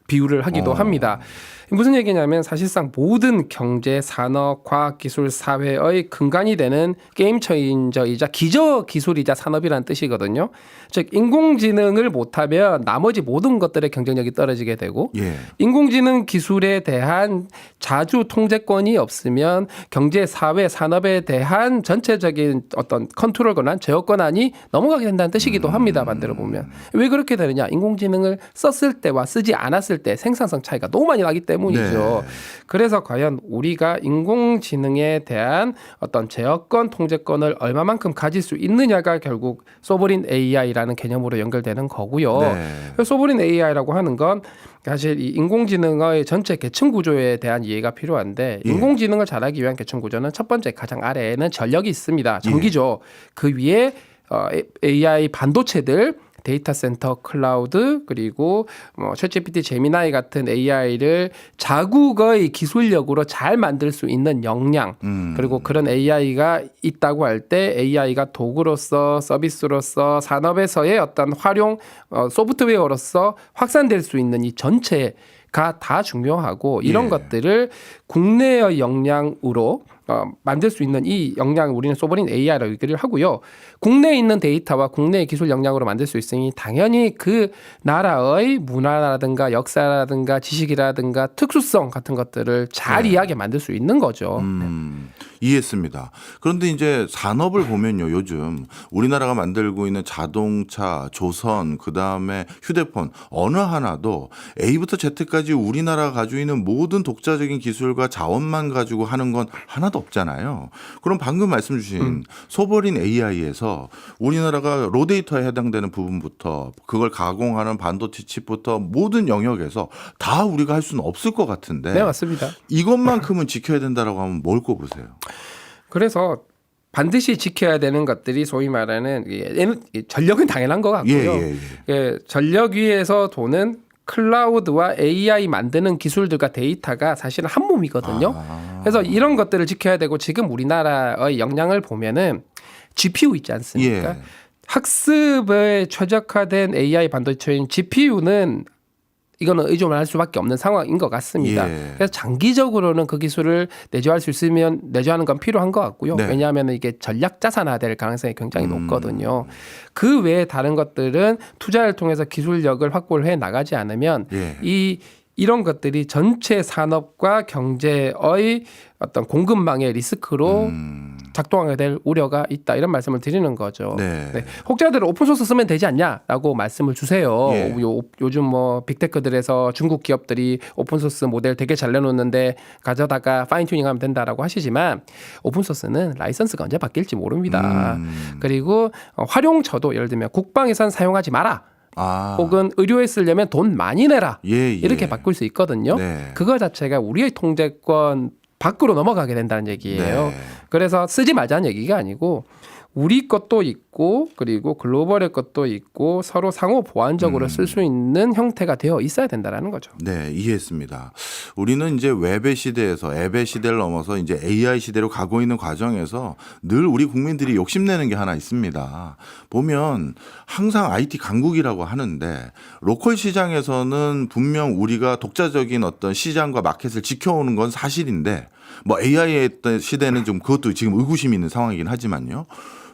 비유를 하기도 합니다. 무슨 얘기냐면 사실상 모든 경제, 산업, 과학, 기술, 사회의 근간이 되는 게임 체인저이자 기저 기술이자 산업이라는 뜻이거든요. 즉 인공지능을 못하면 나머지 모든 것들의 경쟁력이 떨어지게 되고 예. 인공지능 기술에 대한 자주 통제권이 없으면 경제, 사회, 산업에 대한 전체적인 어떤 컨트롤 권한, 제어 권한이 넘어가게 된다는 뜻이기도 합니다. 반대로 보면. 왜 그렇게 되느냐. 인공지능을 썼을 때와 쓰지 않았을 때 생산성 차이가 너무 많이 나기 때문이죠. 네. 그래서 과연 우리가 인공지능에 대한 어떤 제어권, 통제권을 얼마만큼 가질 수 있느냐가 결국 소버린 AI라는 개념으로 연결되는 거고요. 네. 소버린 AI라고 하는 건 사실 이 인공지능의 전체 계층 구조에 대한 이해가 필요한데 예. 인공지능을 잘하기 위한 계층 구조는 첫 번째 가장 아래에는 전력이 있습니다. 전기죠. 그 위에 AI 반도체들 데이터 센터, 클라우드 그리고 뭐 챗GPT, 제미나이 같은 AI를 자국의 기술력으로 잘 만들 수 있는 역량 그리고 그런 AI가 있다고 할 때 AI가 도구로서 서비스로서 산업에서의 어떤 활용 소프트웨어로서 확산될 수 있는 이 전체가 다 중요하고 이런 예. 것들을 국내의 역량으로 만들 수 있는 이 역량을 우리는 소버린 AI라고 얘기를 하고요. 국내에 있는 데이터와 국내의 기술 역량으로 만들 수 있으니 당연히 그 나라의 문화라든가 역사라든가 지식이라든가 특수성 같은 것들을 잘 이해하게 만들 수 있는 거죠. 이해했습니다. 그런데 이제 산업을 보면요, 요즘 우리나라가 만들고 있는 자동차, 조선, 그 다음에 휴대폰 어느 하나도 A부터 Z까지 우리나라가 가지고 있는 모든 독자적인 기술과 자원만 가지고 하는 건 하나도 없잖아요. 그럼 방금 말씀 주신 소버린 AI에서 우리나라가 로데이터에 해당되는 부분부터 그걸 가공하는 반도체 칩부터 모든 영역에서 다 우리가 할 수는 없을 것 같은데 네, 맞습니다. 이것만큼은 지켜야 된다라고 하면 뭘 꼽으세요? 그래서 반드시 지켜야 되는 것들이 소위 말하는 전력은 당연한 것 같고요. 전력 위에서 도는 클라우드와 AI 만드는 기술들과 데이터가 사실은 한 몸이거든요. 그래서 이런 것들을 지켜야 되고 지금 우리나라의 역량을 보면은 GPU 있지 않습니까? 예. 학습에 최적화된 AI 반도체인 GPU는 이거는 의존을 할 수밖에 없는 상황인 것 같습니다. 예. 그래서 장기적으로는 그 기술을 내조할 수 있으면 내조하는 건 필요한 것 같고요. 네. 왜냐하면 이게 전략 자산화될 가능성이 굉장히 높거든요. 그 외에 다른 것들은 투자를 통해서 기술력을 확보를 해 나가지 않으면 예. 이런 것들이 전체 산업과 경제의 어떤 공급망의 리스크로 작동하게 될 우려가 있다 이런 말씀을 드리는 거죠. 네. 혹자들은 오픈소스 쓰면 되지 않냐라고 말씀을 주세요. 예. 요즘 뭐 빅테크들에서 중국 기업들이 오픈소스 모델 되게 잘 내놓는데 가져다가 파인튜닝하면 된다라고 하시지만 오픈소스는 라이선스가 언제 바뀔지 모릅니다. 그리고 활용처도 예를 들면 국방에선 사용하지 마라. 혹은 의료에 쓰려면 돈 많이 내라. 이렇게 바꿀 수 있거든요. 네. 그거 자체가 우리의 통제권 밖으로 넘어가게 된다는 얘기예요. 네. 그래서 쓰지 말자는 얘기가 아니고 우리 것도 있고 그리고 글로벌의 것도 있고 서로 상호 보완적으로 쓸 수 있는 형태가 되어 있어야 된다라는 거죠. 네, 이해했습니다. 우리는 이제 웹의 시대에서 앱의 시대를 넘어서 이제 AI 시대로 가고 있는 과정에서 늘 우리 국민들이 욕심내는 게 하나 있습니다. 보면 항상 IT 강국이라고 하는데 로컬 시장에서는 분명 우리가 독자적인 어떤 시장과 마켓을 지켜오는 건 사실인데 뭐 AI의 시대는 좀 그것도 지금 의구심이 있는 상황이긴 하지만요.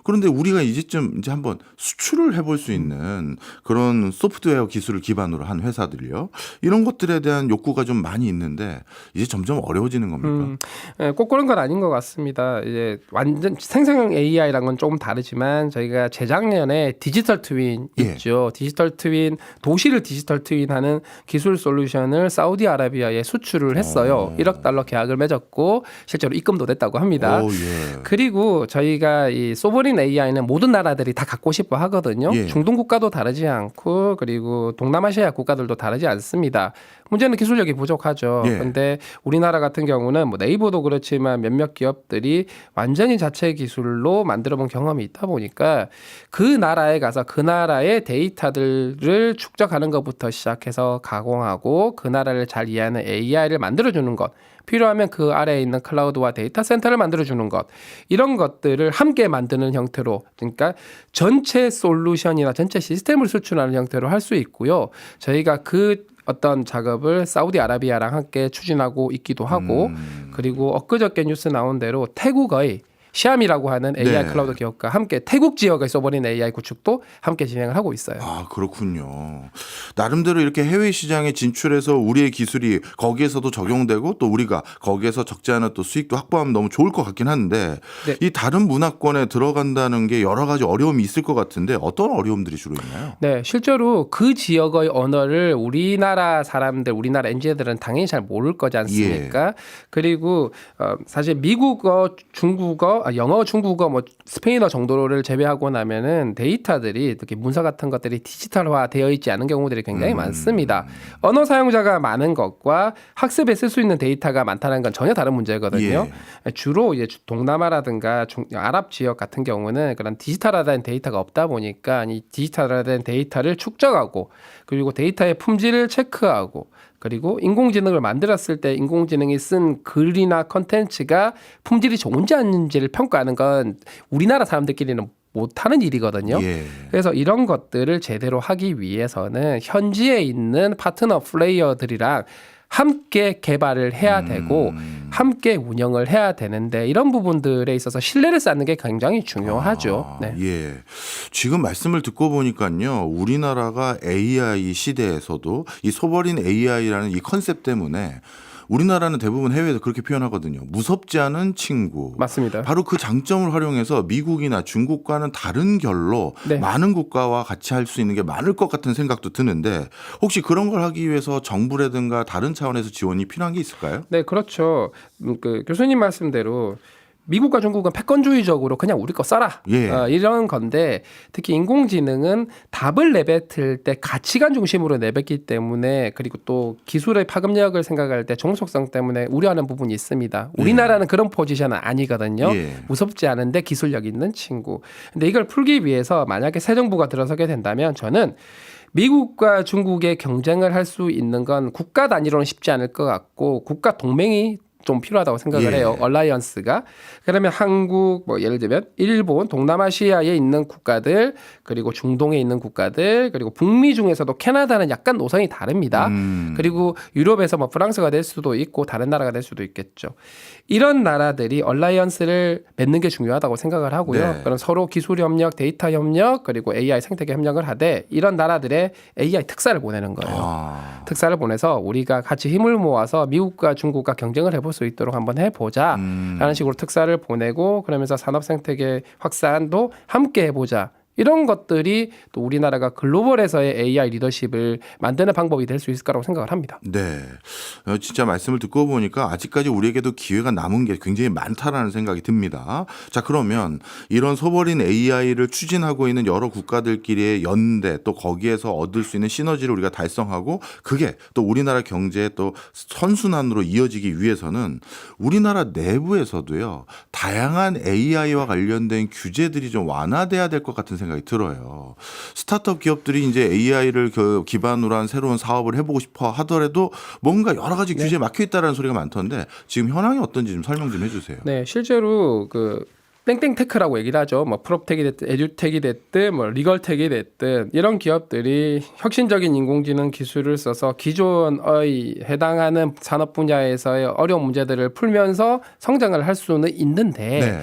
그런데 우리가 이제쯤 이제 한번 수출을 해볼 수 있는 그런 소프트웨어 기술을 기반으로 한 회사들이요. 이런 것들에 대한 욕구가 좀 많이 있는데 이제 점점 어려워지는 겁니까? 꼭 그런 건 아닌 것 같습니다. 이제 완전 생성형 AI랑은 건 조금 다르지만 저희가 재작년에 디지털 트윈 예. 있죠. 디지털 트윈, 도시를 디지털 트윈하는 기술 솔루션을 사우디아라비아에 수출을 했어요. 1억 달러 계약을 맺었고 실제로 입금도 됐다고 합니다. 오, 예. 그리고 저희가 이 소버린 AI는 모든 나라들이 다 갖고 싶어 하거든요. 예. 중동 국가도 다르지 않고 그리고 동남아시아 국가들도 다르지 않습니다. 문제는 기술력이 부족하죠. 예. 그런데 우리나라 같은 경우는 뭐 네이버도 그렇지만 몇몇 기업들이 완전히 자체 기술로 만들어본 경험이 있다 보니까 그 나라에 가서 그 나라의 데이터들을 축적하는 것부터 시작해서 가공하고 그 나라를 잘 이해하는 AI를 만들어주는 것. 필요하면 그 아래에 있는 클라우드와 데이터 센터를 만들어주는 것. 이런 것들을 함께 만드는 형태로 그러니까 전체 솔루션이나 전체 시스템을 수출하는 형태로 할 수 있고요. 저희가 그 어떤 작업을 사우디아라비아랑 함께 추진하고 있기도 하고 그리고 엊그저께 뉴스 나온 대로 태국의 시암이라고 하는 AI 네. 클라우드 기업과 함께 태국 지역에 써버린 AI 구축도 함께 진행을 하고 있어요. 아, 그렇군요. 나름대로 이렇게 해외 시장에 진출해서 우리의 기술이 거기에서도 적용되고 또 우리가 거기에서 적지 않은 또 수익도 확보하면 너무 좋을 것 같긴 한데 네. 이 다른 문화권에 들어간다는 게 여러 가지 어려움이 있을 것 같은데 어떤 어려움들이 주로 있나요? 네, 실제로 그 지역의 언어를 우리나라 사람들, 우리나라 엔지니어들은 당연히 잘 모를 거지 않습니까? 그리고 사실 미국어, 중국어, 영어, 중국어, 뭐 스페인어 정도를 제외하고 나면은 데이터들이 특히 문서 같은 것들이 디지털화 되어 있지 않은 경우들이 굉장히 많습니다. 언어 사용자가 많은 것과 학습에 쓸 수 있는 데이터가 많다는 건 전혀 다른 문제거든요. 주로 이제 동남아라든가 아랍 지역 같은 경우는 그런 디지털화된 데이터가 없다 보니까 이 디지털화된 데이터를 축적하고 그리고 데이터의 품질을 체크하고 그리고 인공지능을 만들었을 때 인공지능이 쓴 글이나 컨텐츠가 품질이 좋은지 아닌지를 평가하는 건 우리나라 사람들끼리는 못하는 일이거든요. 예. 그래서 이런 것들을 제대로 하기 위해서는 현지에 있는 파트너 플레이어들이랑 함께 개발을 해야 되고 함께 운영을 해야 되는데 이런 부분들에 있어서 신뢰를 쌓는 게 굉장히 중요하죠. 네. 예. 지금 말씀을 듣고 보니까요. 우리나라가 AI 시대에서도 이 소버린 AI라는 이 컨셉 때문에 우리나라는 대부분 해외에서 그렇게 표현하거든요. 무섭지 않은 친구. 맞습니다. 바로 그 장점을 활용해서 미국이나 중국과는 다른 결로 네. 많은 국가와 같이 할 수 있는 게 많을 것 같은 생각도 드는데 혹시 그런 걸 하기 위해서 정부라든가 다른 차원에서 지원이 필요한 게 있을까요? 네, 그렇죠. 그 교수님 말씀대로 미국과 중국은 패권주의적으로 그냥 우리 거 써라. 예. 이런 건데 특히 인공지능은 답을 내뱉을 때 가치관 중심으로 내뱉기 때문에 그리고 또 기술의 파급력을 생각할 때 종속성 때문에 우려하는 부분이 있습니다. 우리나라는 그런 포지션은 아니거든요. 예. 무섭지 않은데 기술력 있는 친구. 근데 이걸 풀기 위해서 만약에 새 정부가 들어서게 된다면 저는 미국과 중국의 경쟁을 할 수 있는 건 국가 단위로는 쉽지 않을 것 같고 국가 동맹이 좀 필요하다고 생각을 예. 해요. 얼라이언스가. 그러면 한국, 뭐 예를 들면 일본, 동남아시아에 있는 국가들, 그리고 중동에 있는 국가들, 그리고 북미 중에서도 캐나다는 약간 노선이 다릅니다. 그리고 유럽에서 뭐 프랑스가 될 수도 있고 다른 나라가 될 수도 있겠죠. 이런 나라들이 얼라이언스를 맺는 게 중요하다고 생각을 하고요. 네. 그럼 서로 기술 협력, 데이터 협력, 그리고 AI 생태계 협력을 하되 이런 나라들의 AI 특사를 보내는 거예요. 특사를 보내서 우리가 같이 힘을 모아서 미국과 중국과 경쟁을 해볼 수 있도록 한번 해보자 라는 식으로 특사를 보내고 그러면서 산업 생태계 확산도 함께 해보자. 이런 것들이 또 우리나라가 글로벌에서의 AI 리더십을 만드는 방법이 될 수 있을 거라고 생각을 합니다. 네. 진짜 말씀을 듣고 보니까 아직까지 우리에게도 기회가 남은 게 굉장히 많다라는 생각이 듭니다. 자, 그러면 이런 소버린 AI를 추진하고 있는 여러 국가들끼리의 연대 또 거기에서 얻을 수 있는 시너지를 우리가 달성하고 그게 또 우리나라 경제의 또 선순환으로 이어지기 위해서는 우리나라 내부에서도요. 다양한 AI와 관련된 규제들이 좀 완화돼야 될 것 같은 생각이 들어요. 스타트업 기업들이 이제 AI를 기반으로 한 새로운 사업을 해보고 싶어 하더라도 뭔가 여러 가지 규제에 막혀 있다는 소리가 많던데 지금 현황이 어떤지 좀 설명 좀 해주세요. 네, 실제로 그 땡땡테크라고 얘기를 하죠. 뭐 프롭텍이 됐든 에듀텍이 됐든 뭐 리걸텍이 됐든 이런 기업들이 혁신적인 인공지능 기술을 써서 기존의 해당하는 산업 분야에서의 어려운 문제들을 풀면서 성장을 할 수는 있는데 네.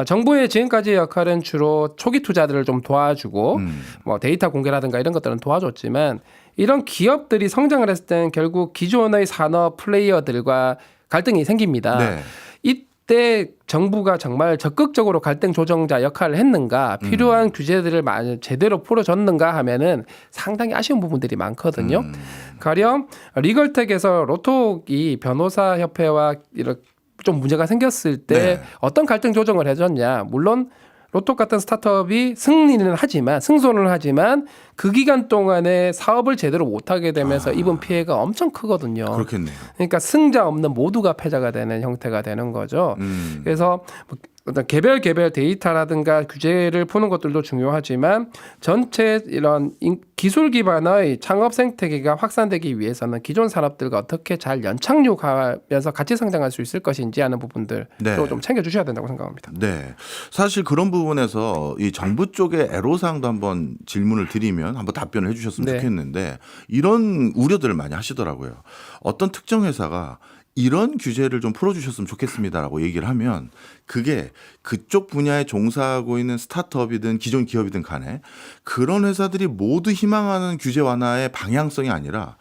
정부의 지금까지의 역할은 주로 초기 투자들을 좀 도와주고 뭐 데이터 공개라든가 이런 것들은 도와줬지만 이런 기업들이 성장을 했을 때는 결국 기존의 산업 플레이어들과 갈등이 생깁니다. 네. 이때 정부가 정말 적극적으로 갈등 조정자 역할을 했는가, 필요한 규제들을 제대로 풀어줬는가 하면은 상당히 아쉬운 부분들이 많거든요. 가령 리걸텍에서 로톡이 변호사 협회와 이렇게 좀 문제가 생겼을 때 네. 어떤 갈등 조정을 해줬냐. 물론 로톡 같은 스타트업이 승소는 하지만 그 기간 동안에 사업을 제대로 못하게 되면서 입은 피해가 엄청 크거든요. 그렇겠네요. 그러니까 승자 없는 모두가 패자가 되는 형태가 되는 거죠. 그래서 어떤 개별 데이터라든가 규제를 푸는 것들도 중요하지만 전체 이런 기술 기반의 창업 생태계가 확산되기 위해서는 기존 산업들과 어떻게 잘 연착륙하면서 같이 성장할 수 있을 것인지 하는 부분들도 네. 좀 챙겨주셔야 된다고 생각합니다. 네. 사실 그런 부분에서 이 정부 쪽의 애로사항도 한번 질문을 드리면 한번 답변을 해주셨으면 네. 좋겠는데 이런 우려들을 많이 하시더라고요. 어떤 특정 회사가 이런 규제를 좀 풀어주셨으면 좋겠습니다라고 얘기를 하면 그게 그쪽 분야에 종사하고 있는 스타트업이든 기존 기업이든 간에 그런 회사들이 모두 희망하는 규제 완화의 방향성이 아니라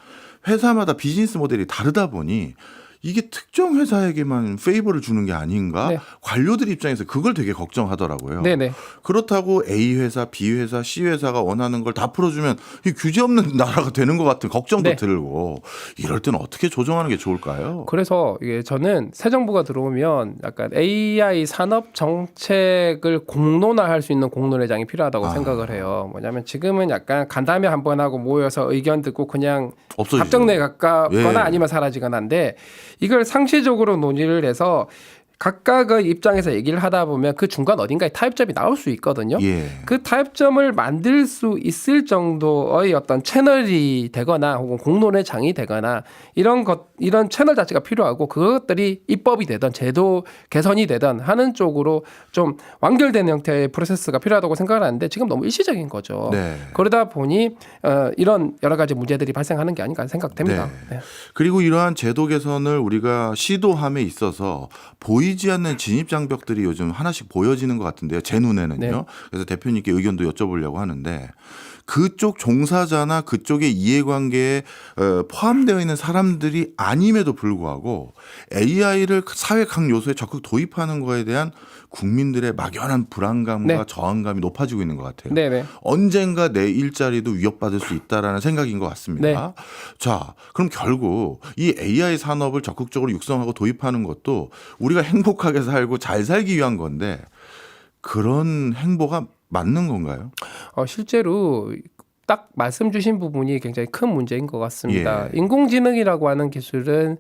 회사마다 비즈니스 모델이 다르다 보니 이게 특정 회사에게만 페이버를 주는 게 아닌가? 네. 관료들 입장에서 그걸 되게 걱정하더라고요. 네네. 그렇다고 A 회사, B 회사, C 회사가 원하는 걸 다 풀어주면 이 규제 없는 나라가 되는 것 같은 걱정도 네. 들고 이럴 때는 어떻게 조정하는 게 좋을까요? 그래서 이게 저는 새 정부가 들어오면 약간 AI 산업 정책을 공론화할 수 있는 공론회장이 필요하다고 생각을 해요. 뭐냐면 지금은 약간 간담회 한번 하고 모여서 의견 듣고 그냥 없어지죠. 답정내에 가깝거나 예. 아니면 사라지거나 한데 이걸 상시적으로 논의를 해서 각각의 입장에서 얘기를 하다 보면 그 중간 어딘가에 타협점이 나올 수 있거든요. 예. 그 타협점을 만들 수 있을 정도의 어떤 채널이 되거나 혹은 공론의 장이 되거나 이런 채널 자체가 필요하고 그것들이 입법이 되든 제도 개선이 되든 하는 쪽으로 좀 완결되는 형태의 프로세스가 필요하다고 생각을 하는데 지금 너무 일시적인 거죠. 네. 그러다 보니 이런 여러 가지 문제들이 발생하는 게 아닌가 생각됩니다. 네. 네. 그리고 이러한 제도 개선을 우리가 시도함에 있어서 보이지 않는 진입 장벽들이 요즘 하나씩 보여지는 것 같은데요. 제 눈에는요. 네. 그래서 대표님께 의견도 여쭤보려고 하는데 그쪽 종사자나 그쪽의 이해관계에 포함되어 있는 사람들이 아님에도 불구하고 AI를 사회 각 요소에 적극 도입하는 거에 대한 국민들의 막연한 불안감과 네. 저항감이 높아지고 있는 것 같아요. 네네. 언젠가 내 일자리도 위협받을 수 있다라는 생각인 것 같습니다. 네. 자, 그럼 결국 이 AI 산업을 적극적으로 육성하고 도입하는 것도 우리가 행복하게 살고 잘 살기 위한 건데 그런 행보가 맞는 건가요? 실제로 딱 말씀 주신 부분이 굉장히 큰 문제인 것 같습니다. 예. 인공지능이라고 하는 기술은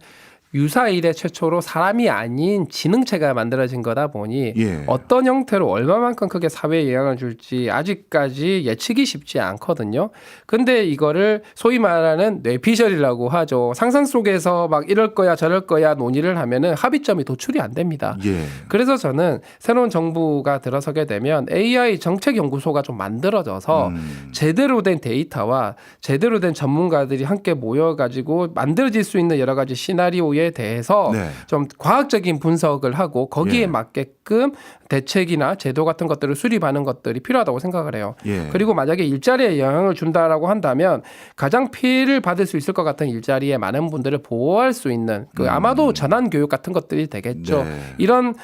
유사 이래 최초로 사람이 아닌 지능체가 만들어진 거다 보니 예. 어떤 형태로 얼마만큼 크게 사회에 영향을 줄지 아직까지 예측이 쉽지 않거든요. 근데 이거를 소위 말하는 뇌피셜이라고 하죠. 상상 속에서 막 이럴 거야 저럴 거야 논의를 하면은 합의점이 도출이 안 됩니다. 예. 그래서 저는 새로운 정부가 들어서게 되면 AI 정책연구소가 좀 만들어져서 제대로 된 데이터와 제대로 된 전문가들이 함께 모여가지고 만들어질 수 있는 여러 가지 시나리오에 대해서 네. 좀 과학적인 분석을 하고 거기에 예. 맞게끔 대책이나 제도 같은 것들을 수립하는 것들이 필요하다고 생각을 해요. 예. 그리고 만약에 일자리에 영향을 준다라고 한다면 가장 피해를 받을 수 있을 것 같은 일자리에 많은 분들을 보호할 수 있는 아마도 전환 교육 같은 것들이 되겠죠. 네. 이런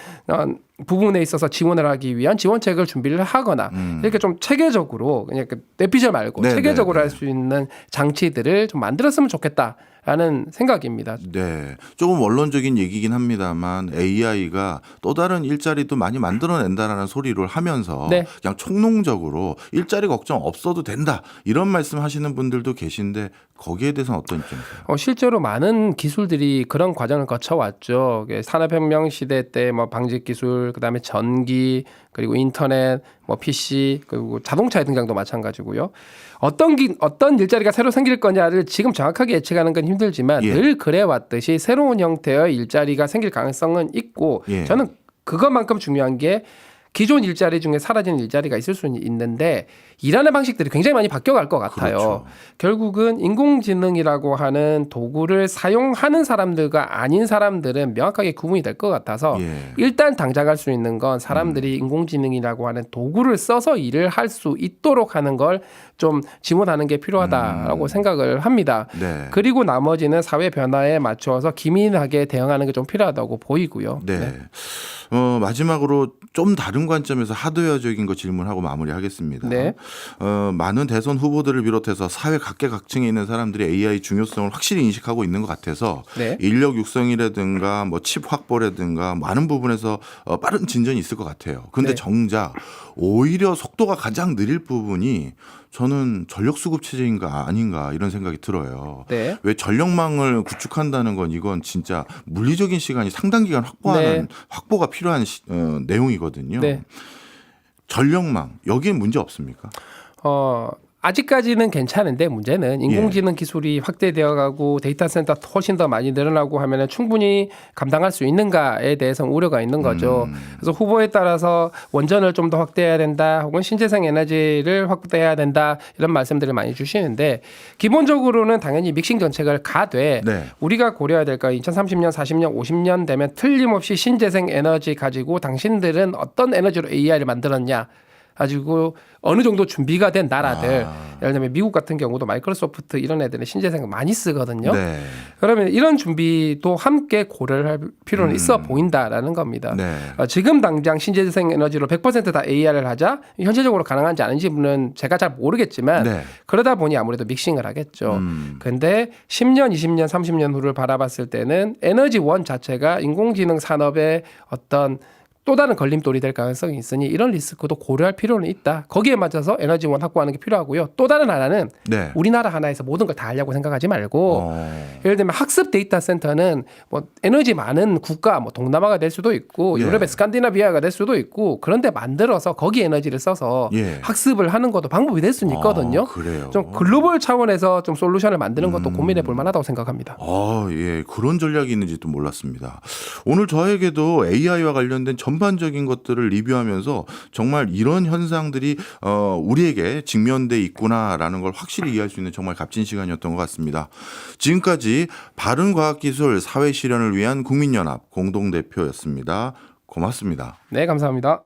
부분에 있어서 지원을 하기 위한 지원책을 준비를 하거나 이렇게 좀 체계적으로 그냥 뇌피셜 말고 네, 체계적으로 네, 할 수 있는 장치들을 좀 만들었으면 좋겠다라는 생각입니다. 네. 조금 원론적인 얘기긴 합니다만 AI가 또 다른 일자리도 많이 만들어낸다라는 소리를 하면서 네. 그냥 총론적으로 일자리 걱정 없어도 된다 이런 말씀하시는 분들도 계신데 거기에 대해서는 어떤 입장이세요? 실제로 많은 기술들이 그런 과정을 거쳐왔죠. 산업혁명 시대 때 뭐 방직 기술, 그다음에 전기, 그리고 인터넷, 뭐 PC, 그리고 자동차의 등장도 마찬가지고요. 어떤 일자리가 새로 생길 거냐를 지금 정확하게 예측하는 건 힘들지만 예. 늘 그래왔듯이 새로운 형태의 일자리가 생길 가능성은 있고 예. 저는 그것만큼 중요한 게 기존 일자리 중에 사라지는 일자리가 있을 수는 있는데 일하는 방식들이 굉장히 많이 바뀌어갈 것 같아요. 그렇죠. 결국은 인공지능이라고 하는 도구를 사용하는 사람들과 아닌 사람들은 명확하게 구분이 될 것 같아서 예. 일단 당장 할 수 있는 건 사람들이 인공지능이라고 하는 도구를 써서 일을 할 수 있도록 하는 걸 좀 지원하는 게 필요하다라고 생각을 합니다. 네. 그리고 나머지는 사회 변화에 맞춰서 기민하게 대응하는 게 좀 필요하다고 보이고요. 네. 마지막으로 좀 다른 관점에서 하드웨어적인 거 질문하고 마무리하겠습니다. 네. 많은 대선 후보들을 비롯해서 사회 각계각층에 있는 사람들이 AI 중요성을 확실히 인식하고 있는 것 같아서 네. 인력 육성이라든가 뭐 칩 확보라든가 많은 부분에서 빠른 진전이 있을 것 같아요. 근데 네. 정작 오히려 속도가 가장 느릴 부분이 저는 전력 수급 체제인가 아닌가 이런 생각이 들어요. 네. 왜 전력망을 구축한다는 건 이건 진짜 물리적인 시간이 상당 기간 확보하는 확보가 필요한 내용이거든요. 네. 전력망 여기엔 문제 없습니까? 아직까지는 괜찮은데 문제는 인공지능 기술이 확대되어 가고 데이터 센터 훨씬 더 많이 늘어나고 하면 충분히 감당할 수 있는가에 대해서 우려가 있는 거죠. 그래서 후보에 따라서 원전을 좀 더 확대해야 된다 혹은 신재생 에너지를 확대해야 된다 이런 말씀들을 많이 주시는데 기본적으로는 당연히 믹싱 정책을 가되 네. 우리가 고려해야 될 건 2030년, 40년, 50년 되면 틀림없이 신재생 에너지 가지고 당신들은 어떤 에너지로 AI를 만들었냐 가지고 어느 정도 준비가 된 나라들 예를 들면 미국 같은 경우도 마이크로소프트 이런 애들은 신재생을 많이 쓰거든요. 네. 그러면 이런 준비도 함께 고려를 할 필요는 있어 보인다라는 겁니다. 네. 지금 당장 신재생 에너지로 100%다 AI를 하자 현실적으로 가능한지 아닌지는 제가 잘 모르겠지만 네. 그러다 보니 아무래도 믹싱을 하겠죠. 근데 10년, 20년, 30년 후를 바라봤을 때는 에너지원 자체가 인공지능 산업의 어떤 또 다른 걸림돌이 될 가능성이 있으니 이런 리스크도 고려할 필요는 있다. 거기에 맞춰서 에너지원 확보하는 게 필요하고요. 또 다른 하나는 네. 우리나라 하나에서 모든 걸 다 하려고 생각하지 말고 예를 들면 학습 데이터 센터는 뭐 에너지 많은 국가 뭐 동남아가 될 수도 있고 예. 유럽의 스칸디나비아가 될 수도 있고 그런데 만들어서 거기 에너지를 써서 예. 학습을 하는 것도 방법이 될 수는 있거든요. 그래요. 좀 글로벌 차원에서 좀 솔루션을 만드는 것도 고민해 볼 만하다고 생각합니다. 예, 그런 전략이 있는지도 몰랐습니다. 오늘 저에게도 AI와 관련된 전반적인 것들을 리뷰하면서 정말 이런 현상들이 우리에게 직면돼 있구나라는 걸 확실히 이해할 수 있는 정말 값진 시간이었던 것 같습니다. 지금까지 바른과학기술 사회실현을 위한 국민연합 공동대표였습니다. 고맙습니다. 네, 감사합니다.